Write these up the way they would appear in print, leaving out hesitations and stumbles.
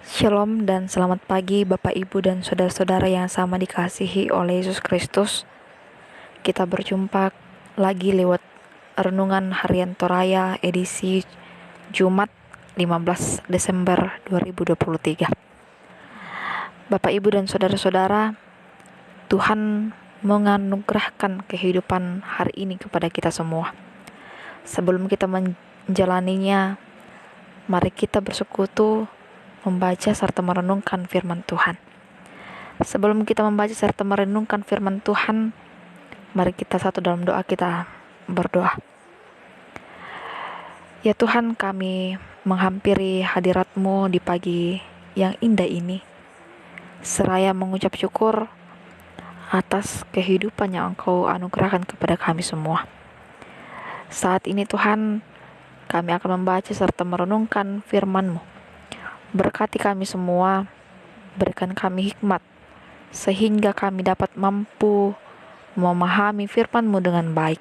Shalom dan selamat pagi Bapak Ibu dan saudara-saudara yang sama dikasihi oleh Yesus Kristus. Kita berjumpa lagi lewat Renungan Harian Toraya edisi Jumat 15 Desember 2023. Bapak Ibu dan saudara-saudara, Tuhan menganugerahkan kehidupan hari ini kepada kita semua. Sebelum kita menjalaninya, mari kita bersekutu membaca serta merenungkan firman Tuhan. Sebelum kita membaca serta merenungkan firman Tuhan, mari kita satu dalam doa kita berdoa. Ya Tuhan, kami menghampiri hadirat-Mu di pagi yang indah ini, seraya mengucap syukur atas kehidupan yang Engkau anugerahkan kepada kami semua. Saat ini Tuhan, kami akan membaca serta merenungkan firman-Mu. Berkati kami semua, berikan kami hikmat, sehingga kami dapat mampu memahami firman-Mu dengan baik.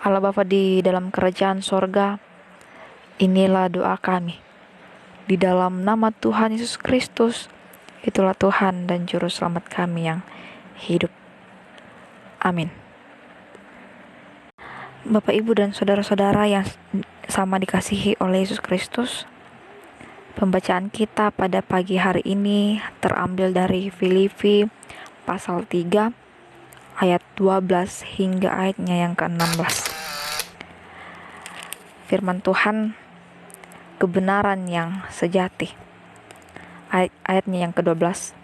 Allah Bapa di dalam kerajaan sorga, inilah doa kami. Di dalam nama Tuhan Yesus Kristus, itulah Tuhan dan Juru Selamat kami yang hidup. Amin. Bapak, Ibu, dan saudara-saudara yang sama dikasihi oleh Yesus Kristus, pembacaan kita pada pagi hari ini terambil dari Filipi pasal 3 ayat 12 hingga ayatnya yang ke-16. Firman Tuhan, kebenaran yang sejati. Ayatnya yang ke-12.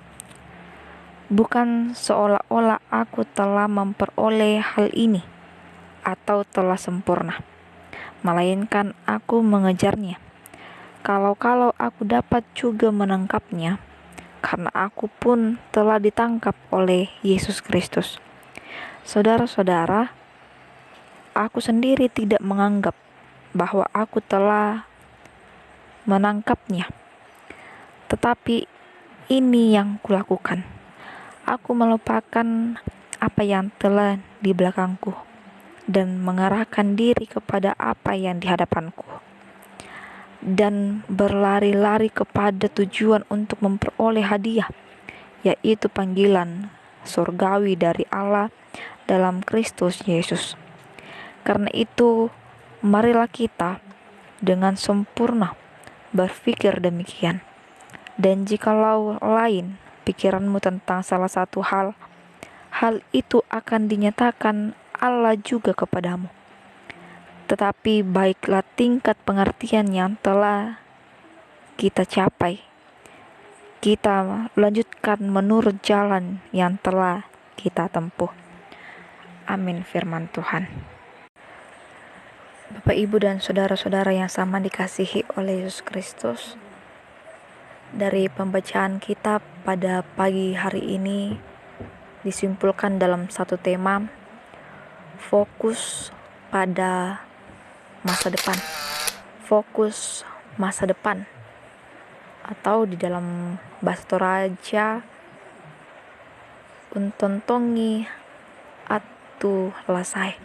Bukan seolah-olah aku telah memperoleh hal ini atau telah sempurna, melainkan aku mengejarnya. Kalau aku dapat juga menangkapnya, karena aku pun telah ditangkap oleh Yesus Kristus. Saudara-saudara, aku sendiri tidak menganggap bahwa aku telah menangkapnya. Tetapi ini yang kulakukan. Aku melupakan apa yang telah di belakangku dan mengarahkan diri kepada apa yang di hadapanku, dan berlari-lari kepada tujuan untuk memperoleh hadiah, yaitu panggilan surgawi dari Allah dalam Kristus Yesus. Karena itu, marilah kita dengan sempurna berpikir demikian. Dan jikalau lain pikiranmu tentang salah satu hal itu akan dinyatakan Allah juga kepadamu. Tetapi baiklah tingkat pengertian yang telah kita capai, kita lanjutkan menurut jalan yang telah kita tempuh. Amin. Firman Tuhan. Bapak, Ibu, dan saudara-saudara yang sama dikasihi oleh Yesus Kristus, dari pembacaan kita pada pagi hari ini disimpulkan dalam satu tema, fokus pada masa depan. Fokus masa depan, atau di dalam bahasa Toraja, untontongi atu lasai.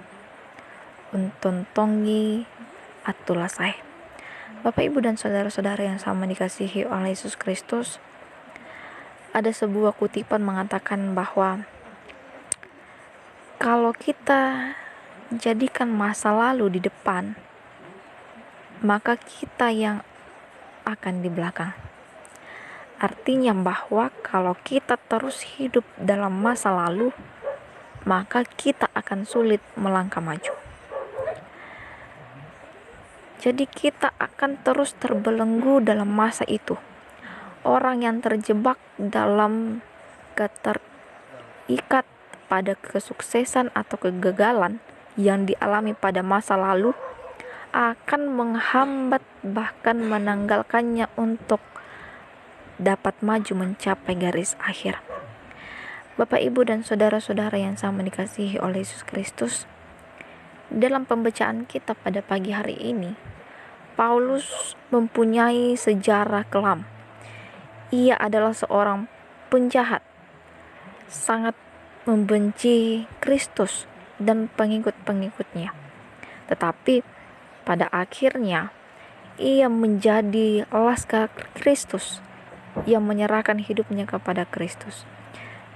Untontongi atu lasai. Bapak, Ibu, dan saudara-saudara yang sama dikasihi oleh Yesus Kristus, ada sebuah kutipan mengatakan bahwa kalau kita jadikan masa lalu di depan, maka kita yang akan di belakang. Artinya bahwa kalau kita terus hidup dalam masa lalu, maka kita akan sulit melangkah maju. Jadi kita akan terus terbelenggu dalam masa itu. Orang yang terjebak dalam keterikat pada kesuksesan atau kegagalan yang dialami pada masa lalu akan menghambat bahkan menanggalkannya untuk dapat maju mencapai garis akhir. Bapak, Ibu, dan saudara-saudara yang sama dikasihi oleh Yesus Kristus, dalam pembacaan kita pada pagi hari ini, Paulus mempunyai sejarah kelam. Ia adalah seorang penjahat, sangat membenci Kristus dan pengikut-pengikutnya. Tetapi pada akhirnya ia menjadi laskar Kristus yang menyerahkan hidupnya kepada Kristus.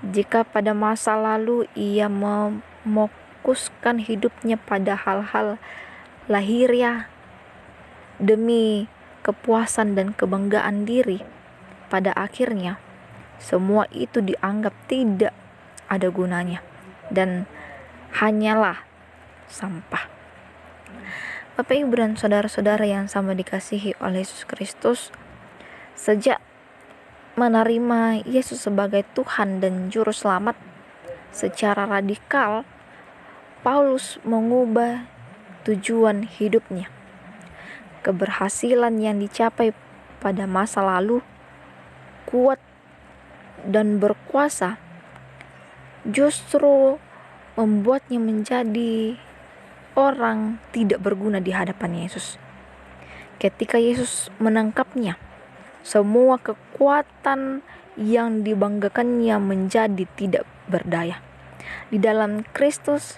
Jika pada masa lalu ia memokuskan hidupnya pada hal-hal lahiriah demi kepuasan dan kebanggaan diri, pada akhirnya semua itu dianggap tidak ada gunanya dan hanyalah sampah. Bapak, Ibu, dan saudara-saudara yang sama dikasihi oleh Yesus Kristus, sejak menerima Yesus sebagai Tuhan dan Juru Selamat secara radikal, Paulus mengubah tujuan hidupnya. Keberhasilan yang dicapai pada masa lalu, kuat dan berkuasa, justru membuatnya menjadi orang tidak berguna di hadapan Yesus. Ketika Yesus menangkapnya, semua kekuatan yang dibanggakannya menjadi tidak berdaya. Di dalam Kristus,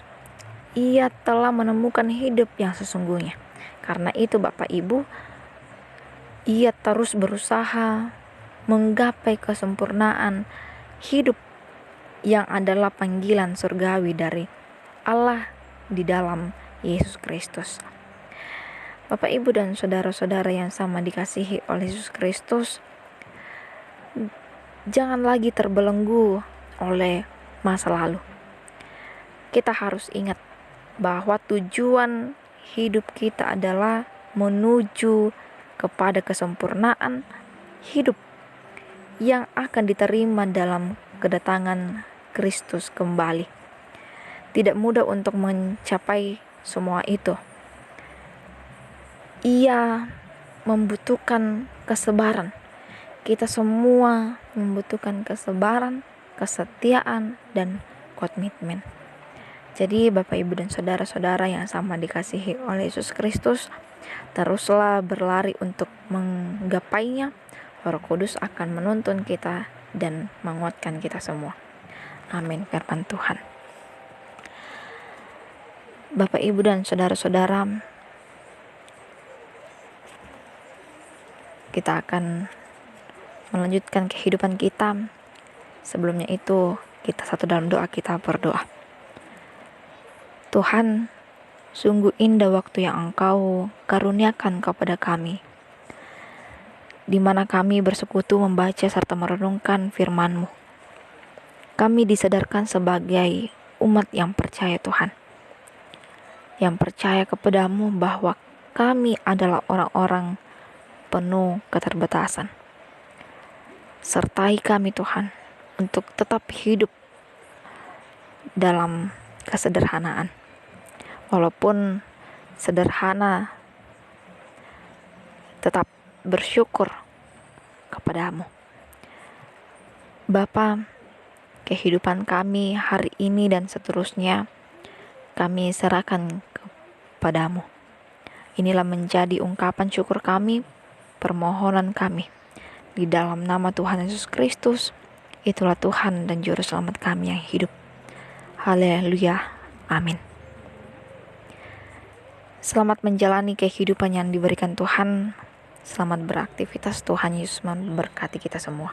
ia telah menemukan hidup yang sesungguhnya. Karena itu Bapak Ibu, ia terus berusaha menggapai kesempurnaan hidup yang adalah panggilan surgawi dari Allah di dalam Yesus Kristus. Bapak, Ibu, dan saudara-saudara yang sama dikasihi oleh Yesus Kristus, jangan lagi terbelenggu oleh masa lalu. Kita harus ingat bahwa tujuan hidup kita adalah menuju kepada kesempurnaan hidup yang akan diterima dalam kedatangan Kristus kembali. Tidak mudah untuk mencapai semua itu. Ia membutuhkan kesabaran. Kita semua membutuhkan kesabaran, kesetiaan, dan komitmen. Jadi Bapak, Ibu, dan saudara-saudara yang sama dikasihi oleh Yesus Kristus, teruslah berlari untuk menggapainya. Roh Kudus akan menuntun kita dan menguatkan kita semua. Amin. Firman Tuhan. Bapak, Ibu, dan saudara-saudara, kita akan melanjutkan kehidupan kita. Sebelumnya itu, kita satu dalam doa, kita berdoa. Tuhan, sungguh indah waktu yang Engkau karuniakan kepada kami, di mana kami bersekutu membaca serta merenungkan firman-Mu. Kami disadarkan sebagai umat yang percaya Tuhan, yang percaya kepadamu bahwa kami adalah orang-orang penuh keterbatasan. Sertai kami Tuhan untuk tetap hidup dalam kesederhanaan. Walaupun sederhana, tetap bersyukur kepadamu. Bapa, kehidupan kami hari ini dan seterusnya kami serahkan kepadamu. Inilah menjadi ungkapan syukur kami, permohonan kami. Di dalam nama Tuhan Yesus Kristus, itulah Tuhan dan Juru Selamat kami yang hidup. Haleluya. Amin. Selamat menjalani kehidupan yang diberikan Tuhan. Selamat beraktivitas. Tuhan Yesus memberkati kita semua.